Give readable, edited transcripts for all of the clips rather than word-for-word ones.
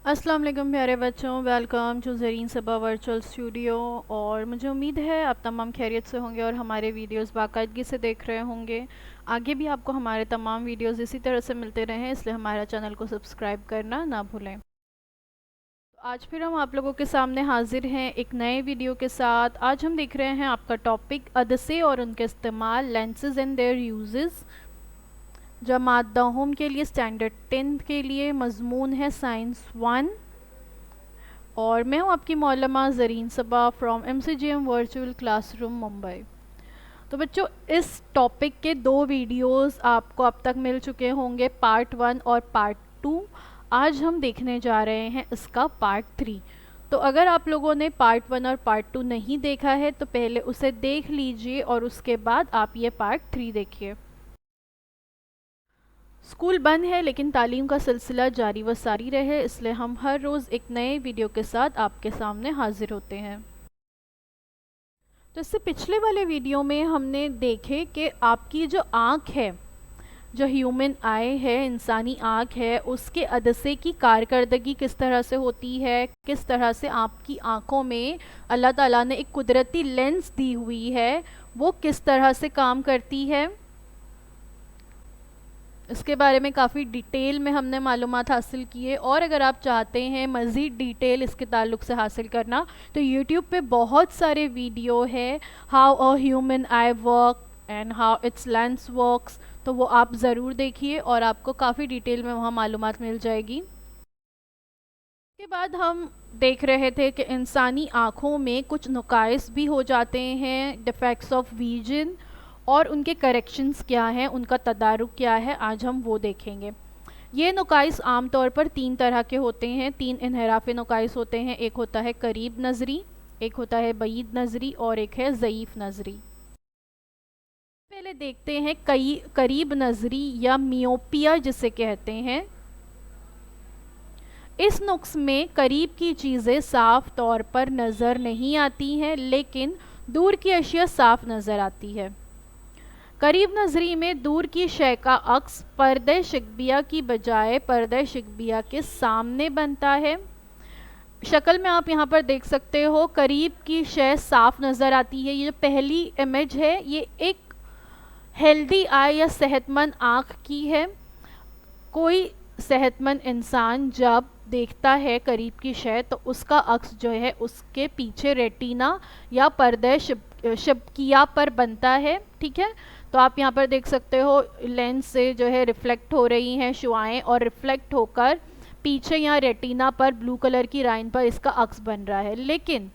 السلام علیکم پیارے بچوں، welcome to Zareen Saba virtual studio. اور مجھے امید ہے آپ تمام خیریت سے ہوں گے اور ہمارے ویڈیوز باقاعدگی سے دیکھ رہے ہوں گے۔ آگے بھی آپ کو ہمارے تمام ویڈیوز اسی طرح سے ملتے رہیں، اس لیے ہمارا چینل کو سبسکرائب کرنا نہ بھولیں۔ آج پھر ہم آپ لوگوں کے سامنے حاضر ہیں ایک نئے ویڈیو کے ساتھ۔ آج ہم دیکھ رہے ہیں آپ کا ٹاپک عدسے اور ان کے استعمال، لینسز اینڈ دیئر یوزز۔ جماعت دہم کے لیے اسٹینڈرڈ 10 کے لیے مضمون ہے سائنس 1، اور میں ہوں آپ کی معلمہ Zareen Saba from MCGM virtual classroom Mumbai. تو بچوں، اس ٹاپک کے 2 ویڈیوز آپ کو اب تک مل چکے ہوں گے، پارٹ 1 اور پارٹ 2۔ آج ہم دیکھنے جا رہے ہیں اس کا پارٹ 3۔ تو اگر آپ لوگوں نے پارٹ 1 اور پارٹ 2 نہیں دیکھا ہے تو پہلے اسے دیکھ لیجئے اور اس کے بعد آپ یہ پارٹ 3 دیکھیے۔ اسکول بند ہے لیکن تعلیم کا سلسلہ جاری و ساری رہے، اس لیے ہم ہر روز ایک نئے ویڈیو کے ساتھ آپ کے سامنے حاضر ہوتے ہیں۔ تو اس سے پچھلے والے ویڈیو میں ہم نے دیکھے کہ آپ کی جو آنکھ ہے، جو ہیومن آئی ہے، انسانی آنکھ ہے، اس کے عدسے کی کارکردگی کس طرح سے ہوتی ہے، کس طرح سے آپ کی آنکھوں میں اللہ تعالیٰ نے ایک قدرتی لینس دی ہوئی ہے، وہ کس طرح سے کام کرتی ہے، اس کے بارے میں کافی ڈیٹیل میں ہم نے معلومات حاصل کیے۔ اور اگر آپ چاہتے ہیں مزید ڈیٹیل اس کے تعلق سے حاصل کرنا تو یوٹیوب پہ بہت سارے ویڈیو ہے، how a human eye work and how it's lens works, تو وہ آپ ضرور دیکھیے اور آپ کو کافی ڈیٹیل میں وہاں معلومات مل جائے گی۔ اس کے بعد ہم دیکھ رہے تھے کہ انسانی آنکھوں میں کچھ نقائص بھی ہو جاتے ہیں، ڈیفیکٹس آف ویژن، اور ان کے کریکشنز کیا ہیں، ان کا تدارک کیا ہے، آج ہم وہ دیکھیں گے۔ یہ نقائص عام طور پر 3 طرح کے ہوتے ہیں، 3 انحرافی نقائص ہوتے ہیں۔ ایک ہوتا ہے قریب نظری، ایک ہوتا ہے بعید نظری، اور ایک ہے ضعیف نظری۔ پہلے دیکھتے ہیں قریب نظری یا میوپیا جسے کہتے ہیں۔ اس نقص میں قریب کی چیزیں صاف طور پر نظر نہیں آتی ہیں لیکن دور کی اشیاء صاف نظر آتی ہے۔ قریب نظری میں دور کی شے کا عکس پردہ شکبیہ کی بجائے پردہ شکبیہ کے سامنے بنتا ہے۔ شکل میں آپ یہاں پر دیکھ سکتے ہو، قریب کی شے صاف نظر آتی ہے۔ یہ جو پہلی امیج ہے یہ ایک ہیلدی آئی یا صحت مند آنکھ کی ہے۔ کوئی صحت مند انسان جب دیکھتا ہے قریب کی شے تو اس کا عکس جو ہے اس کے پیچھے ریٹینا یا پردہ شبکیہ پر بنتا ہے، ٹھیک ہے۔ تو آپ یہاں پر دیکھ سکتے ہو لینس سے جو ہے ریفلیکٹ ہو رہی ہیں شعاعیں، اور ریفلیکٹ ہو کر پیچھے یہاں ریٹینا پر بلو کلر کی لائن پر اس کا عکس بن رہا ہے۔ لیکن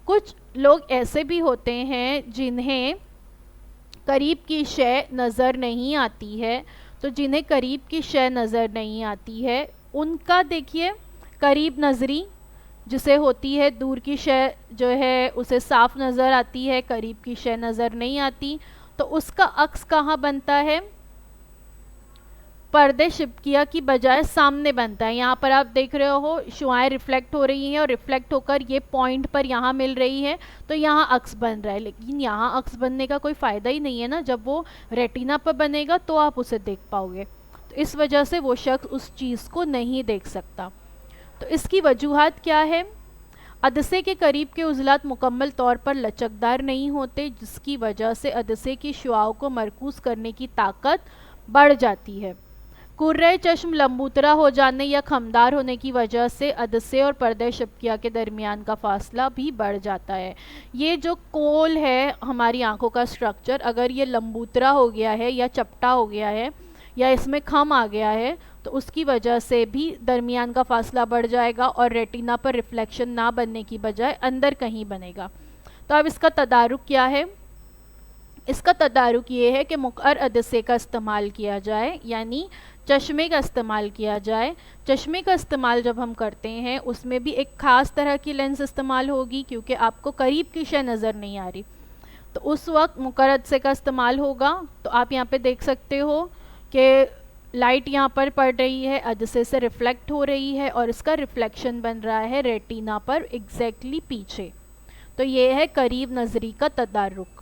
کچھ لوگ ایسے بھی ہوتے ہیں جنہیں قریب کی شے نظر نہیں آتی ہے، تو جنہیں قریب کی شے نظر نہیں آتی ہے ان کا دیکھیے قریب نظری جسے ہوتی ہے، دور کی شے جو ہے اسے صاف نظر آتی ہے، قریب کی شے نظر نہیں آتی، تو اس کا عکس کہاں بنتا ہے؟ پردے شبکیہ کی بجائے سامنے بنتا ہے۔ یہاں پر آپ دیکھ رہے ہو شعاعیں ریفلیکٹ ہو رہی ہیں اور ریفلیکٹ ہو کر یہ پوائنٹ پر یہاں مل رہی ہے، تو یہاں عکس بن رہا ہے۔ لیکن یہاں عکس بننے کا کوئی فائدہ ہی نہیں ہے نا، جب وہ ریٹینا پر بنے گا تو آپ اسے دیکھ پاؤ گے، تو اس وجہ سے وہ شخص اس چیز کو نہیں دیکھ سکتا۔ تو اس کی وجوہات کیا ہے؟ عدسے کے قریب کے عضلات مکمل طور پر لچکدار نہیں ہوتے، جس کی وجہ سے عدسے کی شعاعوں کو مرکوز کرنے کی طاقت بڑھ جاتی ہے۔ کرۂ چشم لمبوترا ہو جانے یا خمدار ہونے کی وجہ سے عدسے اور پردہ شبکیہ کے درمیان کا فاصلہ بھی بڑھ جاتا ہے۔ یہ جو کول ہے ہماری آنکھوں کا سٹرکچر، اگر یہ لمبوترا ہو گیا ہے یا چپٹا ہو گیا ہے یا اس میں خم آ گیا ہے تو اس کی وجہ سے بھی درمیان کا فاصلہ بڑھ جائے گا اور ریٹینا پر ریفلیکشن نہ بننے کی بجائے اندر کہیں بنے گا۔ تو اب اس کا تدارک کیا ہے؟ اس کا تدارک یہ ہے کہ مقعر عدسے کا استعمال کیا جائے، یعنی چشمے کا استعمال کیا جائے۔ چشمے کا استعمال جب ہم کرتے ہیں اس میں بھی ایک خاص طرح کی لینس استعمال ہوگی کیونکہ آپ کو قریب کی شے نظر نہیں آ رہی، تو اس وقت مقعر عدسے کا استعمال ہوگا۔ تو آپ یہاں پہ دیکھ سکتے ہو کہ لائٹ یہاں پر پڑ رہی ہے، عدسے سے ریفلیکٹ ہو رہی ہے اور اس کا ریفلیکشن بن رہا ہے ریٹینا پر ایگزیکٹلی پیچھے۔ تو یہ ہے قریب نظری کا تدارک۔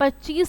25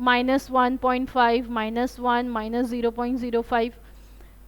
-1.5, -1, -0.05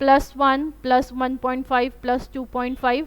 +1, +1.5, +2.5,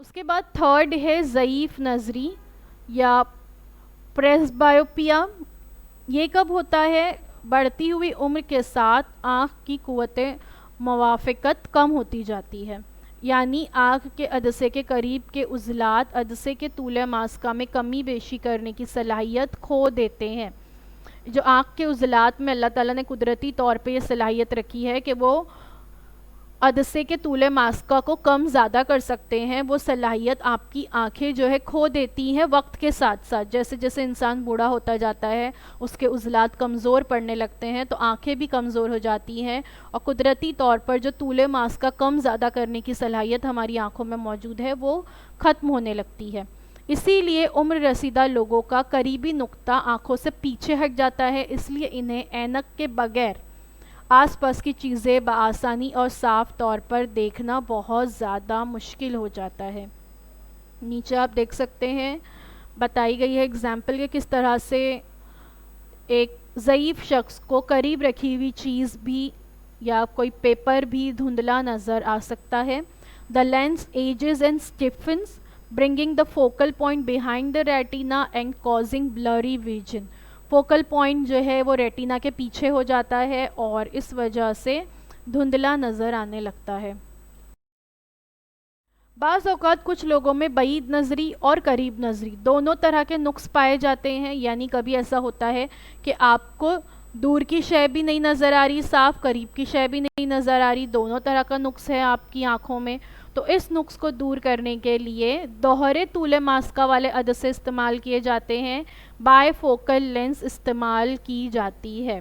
اس کے بعد تھرڈ ہے ضعیف نظری یا پریسبایوپیا. یہ کب ہوتا ہے؟ بڑھتی ہوئی عمر کے ساتھ آنکھ کی قوت موافقت کم ہوتی جاتی ہے، یعنی آنکھ کے عدسے کے قریب کے عضلات عدسے کے طول ماسکہ میں کمی بیشی کرنے کی صلاحیت کھو دیتے ہیں. جو آنکھ کے عضلات میں اللہ تعالیٰ نے قدرتی طور پہ یہ صلاحیت رکھی ہے کہ وہ عدسے کے طول ماسکہ کو کم زیادہ کر سکتے ہیں، وہ صلاحیت آپ کی آنکھیں جو ہے کھو دیتی ہیں وقت کے ساتھ ساتھ. جیسے جیسے انسان بوڑھا ہوتا جاتا ہے اس کے عضلات کمزور پڑنے لگتے ہیں تو آنکھیں بھی کمزور ہو جاتی ہیں، اور قدرتی طور پر جو طول ماسکہ کم زیادہ کرنے کی صلاحیت ہماری آنکھوں میں موجود ہے وہ ختم ہونے لگتی ہے. اسی لیے عمر رسیدہ لوگوں کا قریبی نقطہ آنکھوں سے پیچھے ہٹ جاتا ہے، اس لیے انہیں اینک کے بغیر آس پاس کی چیزیں بآسانی اور صاف طور پر دیکھنا بہت زیادہ مشکل ہو جاتا ہے. نیچے آپ دیکھ سکتے ہیں بتائی گئی ہے اگزامپل کہ کس طرح سے ایک ضعیف شخص کو قریب رکھی ہوئی چیز بھی یا کوئی پیپر بھی دھندلا نظر آ سکتا ہے. The lens ages and stiffens, bringing the focal point behind the retina and causing blurry vision. Focal point جو ہے وہ ریٹینا کے پیچھے ہو جاتا ہے اور اس وجہ سے دھندلا نظر آنے لگتا ہے. بعض اوقات کچھ لوگوں میں بعید نظری اور قریب نظری دونوں طرح کے نقص پائے جاتے ہیں، یعنی کبھی ایسا ہوتا ہے کہ آپ کو دور کی شے بھی نہیں نظر آ رہی صاف، قریب کی شے بھی نہیں نظر آ رہی، دونوں طرح کا نقص ہے آپ کی آنکھوں میں. تو اس نقص کو دور کرنے کے لیے دوہرے طول ماسکہ والے عدسے استعمال کیے جاتے ہیں، بائی فوکل لینس استعمال کی جاتی ہے.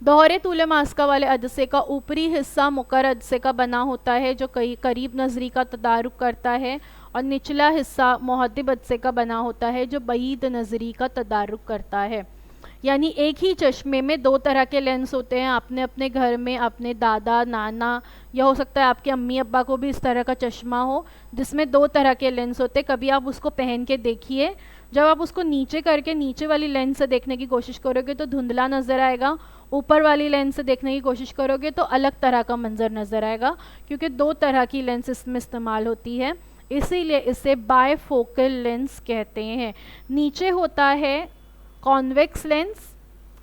دوہرے طول ماسکہ والے عدسے کا اوپری حصہ مقر عدسے کا بنا ہوتا ہے جو قریب نظری کا تدارک کرتا ہے، اور نچلا حصہ محدب عدسے کا بنا ہوتا ہے جو بعید نظری کا تدارک کرتا ہے. یعنی ایک ہی چشمے میں دو طرح کے لینس ہوتے ہیں. آپ نے اپنے گھر میں اپنے دادا نانا یا ہو سکتا ہے آپ کے امی ابا کو بھی اس طرح کا چشمہ ہو جس میں دو طرح کے لینس ہوتے ہیں. کبھی آپ اس کو پہن کے دیکھیے، جب آپ اس کو نیچے کر کے نیچے والی لینس سے دیکھنے کی کوشش کرو گے تو دھندلا نظر آئے گا، اوپر والی لینس سے دیکھنے کی کوشش کرو گے تو الگ طرح کا منظر نظر آئے گا، کیونکہ دو طرح کی لینس اس میں استعمال ہوتی ہے، اسی لیے اسے بائی فوکل لینس کہتے ہیں. نیچے ہوتا ہے کانویکس لینس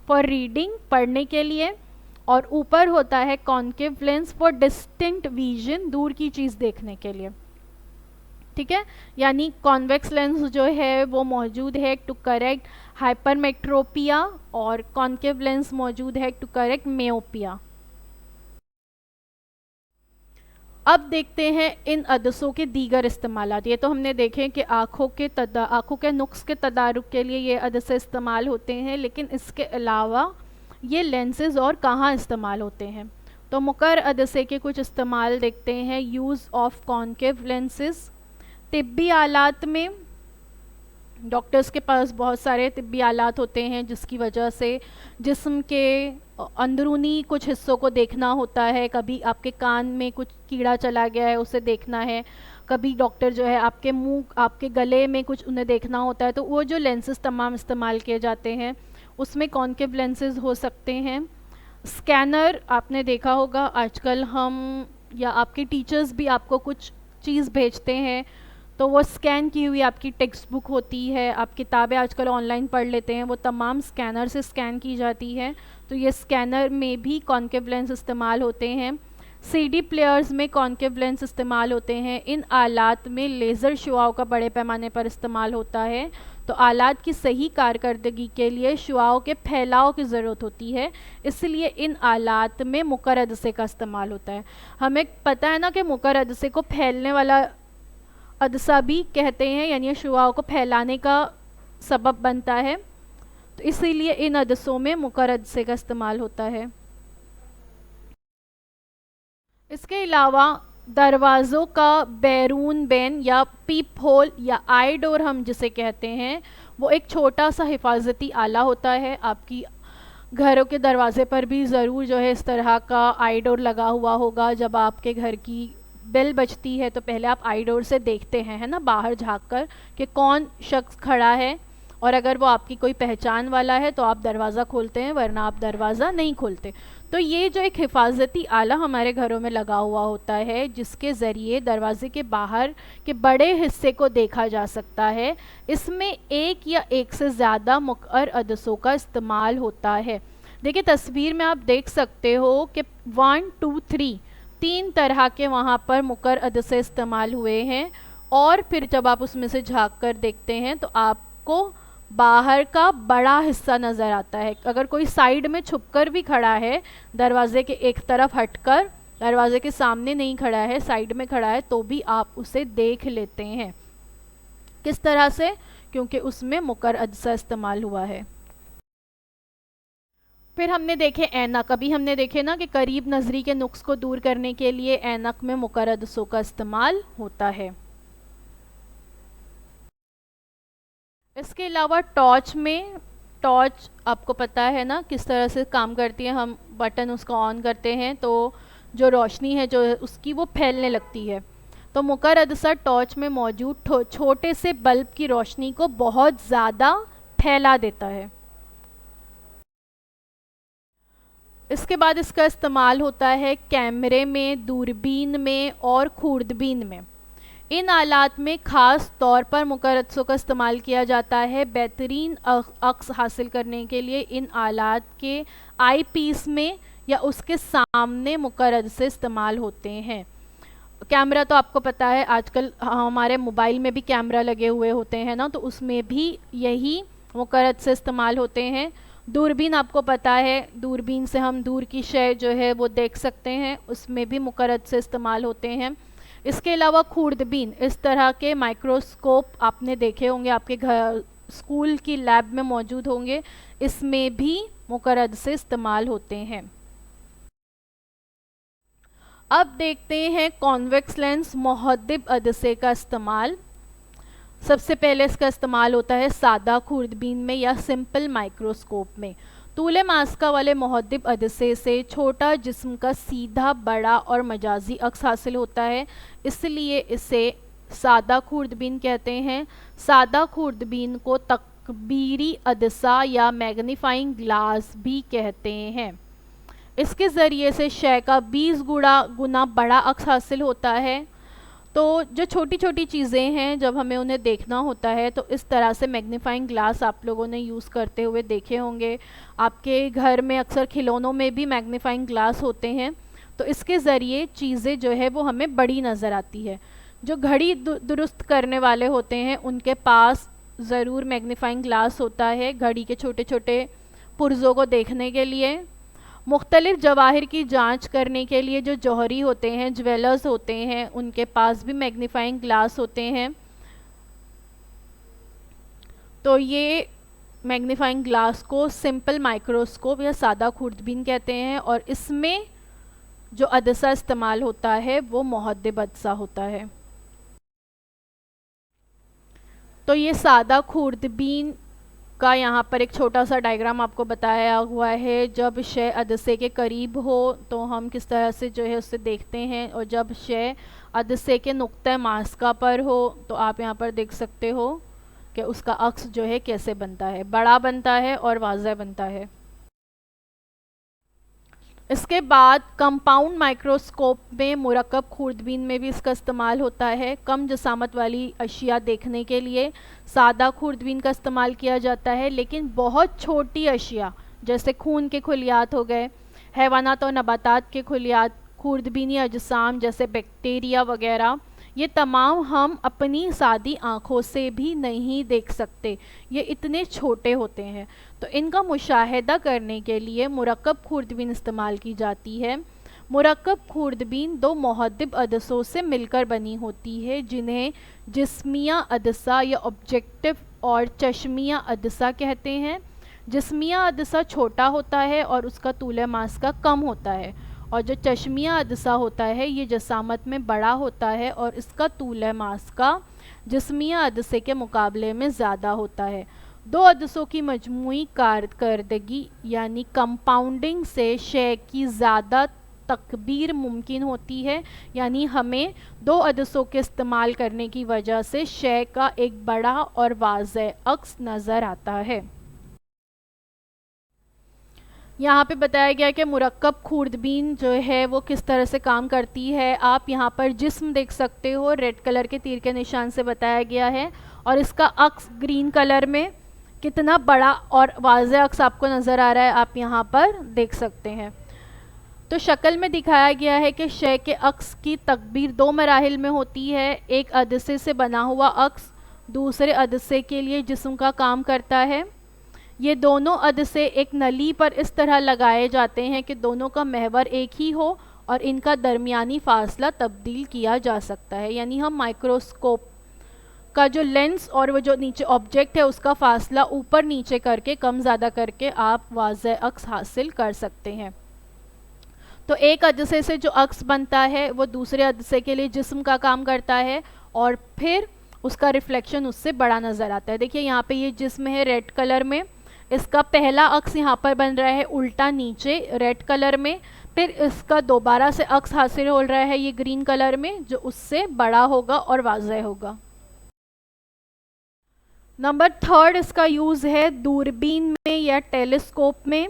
فار ریڈنگ پڑھنے کے لیے، اور اوپر ہوتا ہے concave lens for distinct vision دور کی چیز دیکھنے کے لیے. ٹھیک ہے، یعنی کانویکس لینس جو ہے وہ موجود ہے ٹو کریکٹ ہائپرمیٹروپیا اور کانکیو لینس موجود ہے ٹو کریکٹ میوپیا. اب دیکھتے ہیں ان عدسوں کے دیگر استعمالات. یہ تو ہم نے دیکھے کہ آنکھوں کے نقص کے تدارک کے لیے یہ عدسے استعمال ہوتے ہیں، لیکن اس کے علاوہ یہ لینسز اور کہاں استعمال ہوتے ہیں. تو مقر عدسے کے کچھ استعمال دیکھتے ہیں. یوز آف کانکیو لینسز طبی آلات میں. ڈاکٹرز کے پاس بہت سارے طبی آلات ہوتے ہیں جس کی وجہ سے جسم کے اندرونی کچھ حصوں کو دیکھنا ہوتا ہے. کبھی آپ کے کان میں کچھ کیڑا چلا گیا ہے اسے دیکھنا ہے، کبھی ڈاکٹر جو ہے آپ کے منہ آپ کے گلے میں کچھ انہیں دیکھنا ہوتا ہے. تو وہ جو لینسز تمام استعمال کیے جاتے ہیں اس میں کانکیو لینسز ہو سکتے ہیں. اسکینر آپ نے دیکھا ہوگا آج کل ہم یا آپ کے ٹیچرز بھی آپ کو کچھ چیز بھیجتے ہیں تو وہ اسکین کی ہوئی آپ کی ٹیکسٹ بک ہوتی ہے. آپ کتابیں آج کل آن لائن پڑھ لیتے ہیں، وہ تمام اسکینر سے اسکین کی جاتی ہے. تو یہ اسکینر میں بھی کانکیو لینس استعمال ہوتے ہیں. سی ڈی پلیئرز میں کانکیو لینس استعمال ہوتے ہیں. ان آلات میں لیزر شعاؤں کا بڑے پیمانے پر استعمال ہوتا ہے. تو آلات کی صحیح کارکردگی کے لیے شعاؤں کے پھیلاؤ کی ضرورت ہوتی ہے، اس لیے ان آلات میں مقر عدسے کا استعمال ہوتا ہے. ہمیں پتہ ہے نا کہ مقر عدسے کو پھیلنے والا عدسہ بھی کہتے ہیں، یعنی شعاؤں کو پھیلانے کا سبب بنتا ہے، تو اسی لیے ان عدسوں میں مقر عدسے کا استعمال ہوتا ہے. اس کے علاوہ دروازوں کا بیرون بین یا پیپ ہول یا آئی ڈور ہم جسے کہتے ہیں وہ ایک چھوٹا سا حفاظتی آلہ ہوتا ہے. آپ کی گھروں کے دروازے پر بھی ضرور جو ہے اس طرح کا آئی ڈور لگا ہوا ہوگا. جب آپ کے گھر کی بیل بجتی ہے تو پہلے آپ آئی ڈور سے دیکھتے ہیں، ہے نا، باہر جھانک کر کہ کون شخص کھڑا ہے، اور اگر وہ آپ کی کوئی پہچان والا ہے تو آپ دروازہ کھولتے ہیں، ورنہ آپ دروازہ نہیں کھولتے. تو یہ جو ایک حفاظتی آلہ ہمارے گھروں میں لگا ہوا ہوتا ہے، جس کے ذریعے دروازے کے باہر کے بڑے حصے کو دیکھا جا سکتا ہے، اس میں ایک یا ایک سے زیادہ مقعر عدسوں کا استعمال ہوتا ہے. دیکھیں تصویر میں آپ دیکھ سکتے ہو کہ 1 2 3 تین طرح کے وہاں پر مقعر عدسے استعمال ہوئے ہیں، اور پھر جب آپ اس میں سے جھانک کر دیکھتے ہیں تو آپ کو باہر کا بڑا حصہ نظر آتا ہے. اگر کوئی سائیڈ میں چھپ کر بھی کھڑا ہے، دروازے کے ایک طرف ہٹ کر، دروازے کے سامنے نہیں کھڑا ہے، سائیڈ میں کھڑا ہے، تو بھی آپ اسے دیکھ لیتے ہیں. کس طرح سے؟ کیونکہ اس میں مقعر عدسہ استعمال ہوا ہے. پھر ہم نے دیکھے اینک. ابھی ہم نے دیکھے نا کہ قریب نظری کے نقص کو دور کرنے کے لیے اینک میں مقعر عدسوں کا استعمال ہوتا ہے. اس کے علاوہ ٹارچ میں، ٹارچ آپ کو پتہ ہے نا کس طرح سے کام کرتی ہے. ہم بٹن اس کا آن کرتے ہیں تو جو روشنی ہے جو اس کی وہ پھیلنے لگتی ہے. تو مقعر عدسہ ٹارچ میں موجود چھوٹے سے بلب کی روشنی کو بہت زیادہ پھیلا دیتا ہے. اس کے بعد اس کا استعمال ہوتا ہے کیمرے میں، دوربین میں اور خوردبین میں. ان آلات میں خاص طور پر مقعر عدسوں کا استعمال کیا جاتا ہے. بہترین عکس حاصل کرنے کے لیے ان آلات کے آئی پیس میں یا اس کے سامنے مقعر عدسے استعمال ہوتے ہیں. کیمرہ تو آپ کو پتہ ہے آج کل ہمارے موبائل میں بھی کیمرہ لگے ہوئے ہوتے ہیں نا، تو اس میں بھی یہی مقعر عدسے استعمال ہوتے ہیں. دوربین آپ کو پتہ ہے، دوربین سے ہم دور کی شے جو ہے وہ دیکھ سکتے ہیں، اس میں بھی مقعر عدسے استعمال ہوتے ہیں. اس کے علاوہ خوردبین، اس طرح کے مائکروسکوپ آپ نے دیکھے ہوں گے، آپ کے گھر اسکول کی لیب میں موجود ہوں گے، اس میں بھی مقعر عدسے استعمال ہوتے ہیں. اب دیکھتے ہیں کانویکس لینس محدب عدسے کا استعمال. سب سے پہلے اس کا استعمال ہوتا ہے سادہ خوردبین میں یا سمپل مائکروسکوپ میں. طول ماسکہ والے محدب عدسے سے چھوٹا جسم کا سیدھا، بڑا اور مجازی عکس حاصل ہوتا ہے، اس لیے اسے سادہ خوردبین کہتے ہیں. سادہ خوردبین کو تکبیری عدسہ یا میگنیفائنگ گلاس بھی کہتے ہیں. اس کے ذریعے سے شے کا 20 گنا بڑا عکس حاصل ہوتا ہے. تو جو چھوٹی چھوٹی چیزیں ہیں جب ہمیں انہیں دیکھنا ہوتا ہے تو اس طرح سے میگنیفائنگ گلاس آپ لوگوں نے یوز کرتے ہوئے دیکھے ہوں گے. آپ کے گھر میں اکثر کھلونوں میں بھی میگنیفائنگ گلاس ہوتے ہیں، تو اس کے ذریعے چیزیں جو ہے وہ ہمیں بڑی نظر آتی ہے. جو گھڑی درست کرنے والے ہوتے ہیں ان کے پاس ضرور میگنیفائنگ گلاس ہوتا ہے گھڑی کے چھوٹے چھوٹے پرزوں کو دیکھنے کے لیے. مختلف جواہر کی جانچ کرنے کے لیے جو جوہری ہوتے ہیں، جویلرز ہوتے ہیں، ان کے پاس بھی میگنیفائنگ گلاس ہوتے ہیں. تو یہ میگنیفائنگ گلاس کو سمپل مائکروسکوپ یا سادہ خوردبین کہتے ہیں، اور اس میں جو عدسہ استعمال ہوتا ہے وہ محدب عدسہ ہوتا ہے. تو یہ سادہ خوردبین کا یہاں پر ایک چھوٹا سا ڈائیگرام آپ کو بتایا ہوا ہے. جب شے عدسے کے قریب ہو تو ہم کس طرح سے جو ہے اسے دیکھتے ہیں، اور جب شے عدسے کے نقطہ ماسکہ پر ہو تو آپ یہاں پر دیکھ سکتے ہو کہ اس کا عکس جو ہے کیسے بنتا ہے، بڑا بنتا ہے اور واضح بنتا ہے. اس کے بعد کمپاؤنڈ مائکروسکوپ میں مرکب خوردبین میں بھی اس کا استعمال ہوتا ہے. کم جسامت والی اشیاء دیکھنے کے لیے سادہ خوردبین کا استعمال کیا جاتا ہے، لیکن بہت چھوٹی اشیاء جیسے خون کے خلیات ہو گئے، حیوانات اور نباتات کے خلیات، خوردبینی اجسام جیسے بیکٹیریا وغیرہ، یہ تمام ہم اپنی سادی آنکھوں سے بھی نہیں دیکھ سکتے، یہ اتنے چھوٹے ہوتے ہیں. تو ان کا مشاہدہ کرنے کے لیے مرکب خوردبین استعمال کی جاتی ہے. مرکب خوردبین دو محدب عدسوں سے مل کر بنی ہوتی ہے، جنہیں جسمیہ عدسہ یا آبجیکٹو اور چشمیہ عدسہ کہتے ہیں. جسمیہ عدسہ چھوٹا ہوتا ہے اور اس کا طول ماسکہ کم ہوتا ہے، اور جو چشمیہ عدسہ ہوتا ہے یہ جسامت میں بڑا ہوتا ہے اور اس کا طول ماسکہ جسمیہ عدسے کے مقابلے میں زیادہ ہوتا ہے. دو عدسوں کی مجموعی کارکردگی یعنی کمپاؤنڈنگ سے شے کی زیادہ تکبیر ممکن ہوتی ہے، یعنی ہمیں دو عدسوں کے استعمال کرنے کی وجہ سے شے کا ایک بڑا اور واضح عکس نظر آتا ہے۔ یہاں پہ بتایا گیا کہ مرکب خوردبین جو ہے وہ کس طرح سے کام کرتی ہے۔ آپ یہاں پر جسم دیکھ سکتے ہو، ریڈ کلر کے تیر کے نشان سے بتایا گیا ہے، اور اس کا عکس گرین کلر میں کتنا بڑا اور واضح عکس آپ کو نظر آ رہا ہے، آپ یہاں پر دیکھ سکتے ہیں۔ تو شکل میں دکھایا گیا ہے کہ شے کے عکس کی تکبیر دو مراحل میں ہوتی ہے۔ ایک عدسے سے بنا ہوا عکس دوسرے عدسے کے لیے جسم کا کام کرتا ہے۔ یہ دونوں عدسے ایک نلی پر اس طرح لگائے جاتے ہیں کہ دونوں کا محور ایک ہی ہو اور ان کا درمیانی فاصلہ تبدیل کیا جا سکتا ہے، یعنی ہم مائکروسکوپ کا جو لینس اور وہ جو نیچے آبجیکٹ ہے اس کا فاصلہ اوپر نیچے کر کے کم زیادہ کر کے آپ واضح عکس حاصل کر سکتے ہیں۔ تو ایک عدسے سے جو عکس بنتا ہے وہ دوسرے عدسے کے لیے جسم کا کام کرتا ہے اور پھر اس کا ریفلیکشن اس سے بڑا نظر آتا ہے۔ دیکھیے یہاں پہ یہ جسم ہے ریڈ کلر میں، اس کا پہلا عکس یہاں پر بن رہا ہے الٹا نیچے ریڈ کلر میں، پھر اس کا دوبارہ سے عکس حاصل ہو رہا ہے یہ گرین کلر میں جو اس سے بڑا ہوگا اور واضح ہوگا۔ نمبر 3 اس کا یوز ہے دوربین میں یا ٹیلیسکوپ میں۔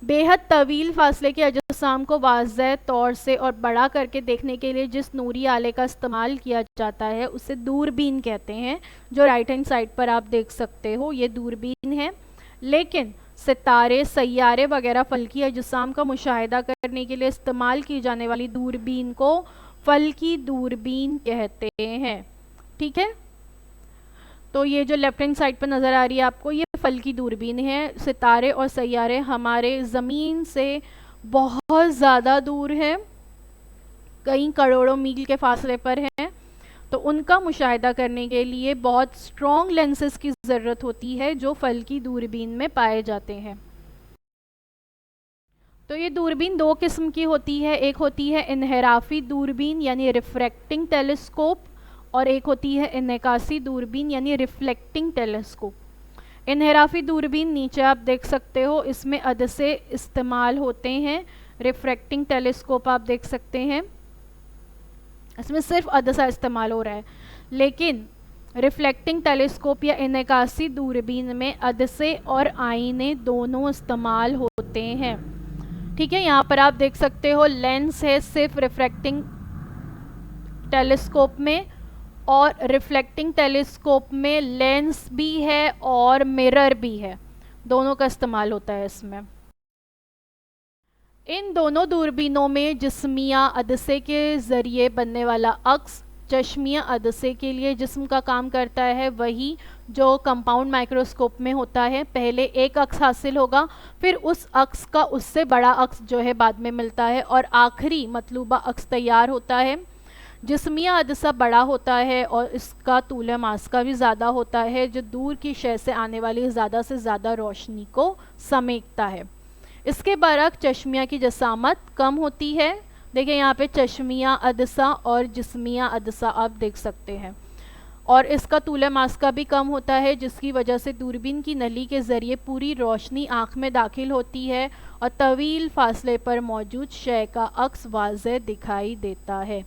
بے حد طویل فاصلے کے اجسام کو واضح طور سے اور بڑا کر کے دیکھنے کے لیے جس نوری آلے کا استعمال کیا جاتا ہے اسے دوربین کہتے ہیں، جو رائٹ ہینڈ سائڈ پر آپ دیکھ سکتے ہو یہ دوربین ہے۔ لیکن ستارے، سیارے وغیرہ فلکی اجسام کا مشاہدہ کرنے کے لیے استعمال کی جانے والی دوربین کو فلکی دوربین کہتے ہیں، ٹھیک ہے؟ تو یہ جو لیفٹ ہینڈ سائڈ پر نظر آ رہی ہے آپ کو یہ فلکی دوربین ہے۔ ستارے اور سیارے ہمارے زمین سے بہت زیادہ دور ہیں، کئی کروڑوں میل کے فاصلے پر ہیں، تو ان کا مشاہدہ کرنے کے لیے بہت اسٹرانگ لینسز کی ضرورت ہوتی ہے جو فلکی دوربین میں پائے جاتے ہیں۔ تو یہ دوربین دو قسم کی ہوتی ہے، ایک ہوتی ہے انحرافی دوربین یعنی ریفریکٹنگ ٹیلیسکوپ، اور ایک ہوتی ہے انعکاسی دوربین یعنی ریفلیکٹنگ ٹیلیسکوپ۔ انحرافی دوربین نیچے آپ دیکھ سکتے ہو، اس میں عدسے استعمال ہوتے ہیں۔ ریفریکٹنگ ٹیلیسکوپ آپ دیکھ سکتے ہیں اس میں صرف عدسہ استعمال ہو رہا ہے، لیکن ریفلیکٹنگ ٹیلیسکوپ یا انعکاسی دوربین میں عدسے اور آئینے دونوں استعمال ہوتے ہیں، ٹھیک ہے؟ یہاں پر آپ دیکھ سکتے ہو لینس ہے صرف ریفریکٹنگ ٹیلیسکوپ میں، اور ریفلیکٹنگ ٹیلیسکوپ میں لینس بھی ہے اور مرر بھی ہے، دونوں کا استعمال ہوتا ہے اس میں۔ ان دونوں دوربینوں میں جسمیہ عدسے کے ذریعے بننے والا عکس چشمیہ عدسے کے لیے جسم کا کام کرتا ہے، وہی جو کمپاؤنڈ مائکروسکوپ میں ہوتا ہے۔ پہلے ایک عکس حاصل ہوگا، پھر اس عکس کا اس سے بڑا عکس جو ہے بعد میں ملتا ہے، اور آخری مطلوبہ عکس تیار ہوتا ہے۔ جسمیہ عدسہ بڑا ہوتا ہے اور اس کا طول ماسکہ بھی زیادہ ہوتا ہے، جو دور کی شے سے آنے والی زیادہ سے زیادہ روشنی کو سمیٹتا ہے۔ اس کے برعکس چشمیہ کی جسامت کم ہوتی ہے۔ دیکھیں یہاں پہ چشمیہ عدسہ اور جسمیہ عدسہ آپ دیکھ سکتے ہیں، اور اس کا طول ماسکہ بھی کم ہوتا ہے، جس کی وجہ سے دوربین کی نلی کے ذریعے پوری روشنی آنکھ میں داخل ہوتی ہے اور طویل فاصلے پر موجود شے کا عکس واضح دکھائی دیتا ہے۔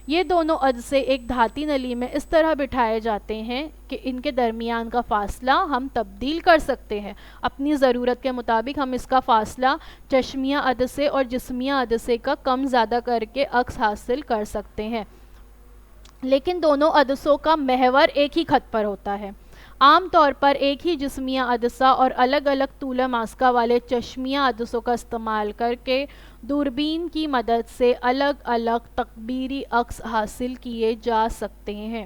یہ دونوں عدسے ایک دھاتی نلی میں اس طرح بٹھائے جاتے ہیں کہ ان کے درمیان کا فاصلہ ہم تبدیل کر سکتے ہیں، اپنی ضرورت کے مطابق ہم اس کا فاصلہ چشمیہ عدسے اور جسمیہ عدسے کا کم زیادہ کر کے عکس حاصل کر سکتے ہیں، لیکن دونوں عدسوں کا محور ایک ہی خط پر ہوتا ہے۔ عام طور پر ایک ہی جسمیہ عدسہ اور الگ الگ طول ماسکہ والے چشمیہ عدسوں کا استعمال کر کے دوربین کی مدد سے الگ الگ تکبیری عکس حاصل کیے جا سکتے ہیں۔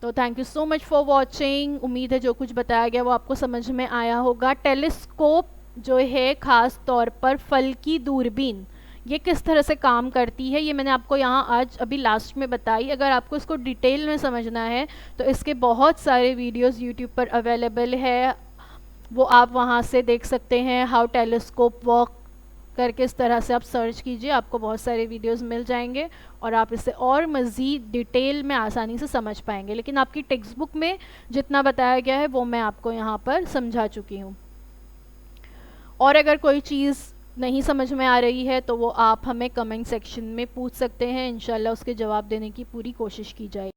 تو thank you so much for watching, امید ہے جو کچھ بتایا گیا وہ آپ کو سمجھ میں آیا ہوگا۔ ٹیلیسکوپ جو ہے خاص طور پر فلکی دوربین یہ کس طرح سے کام کرتی ہے، یہ میں نے آپ کو یہاں آج ابھی لاسٹ میں بتائی۔ اگر آپ کو اس کو ڈیٹیل میں سمجھنا ہے تو اس کے بہت سارے ویڈیوز یوٹیوب پر اویلیبل ہے، وہ آپ وہاں سے دیکھ سکتے ہیں۔ ہاؤ ٹیلیسکوپ ورک کر کے اس طرح سے آپ سرچ کیجئے، آپ کو بہت سارے ویڈیوز مل جائیں گے اور آپ اسے اور مزید ڈیٹیل میں آسانی سے سمجھ پائیں گے، لیکن آپ کی ٹیکسٹ بک میں جتنا بتایا گیا ہے وہ میں آپ کو یہاں پر سمجھا چکی ہوں۔ اور اگر کوئی چیز نہیں سمجھ میں آ رہی ہے تو وہ آپ ہمیں کمنٹ سیکشن میں پوچھ سکتے ہیں، انشاءاللہ اس کے جواب دینے کی پوری کوشش کی جائے.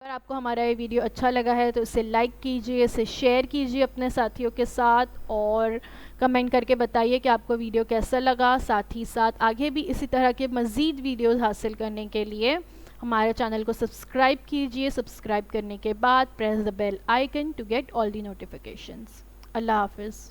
اگر آپ کو ہمارا یہ ویڈیو اچھا لگا ہے تو اسے لائک کیجئے، اسے شیئر کیجئے اپنے ساتھیوں کے ساتھ، اور کمنٹ کر کے بتائیے کہ آپ کو ویڈیو کیسا لگا. ساتھ ہی ساتھ آگے بھی اسی طرح کے مزید ویڈیوز حاصل کرنے کے لیے ہمارے چینل کو سبسکرائب کیجئے. سبسکرائب کرنے کے بعد press the bell icon to get all the notifications. اللہ حافظ.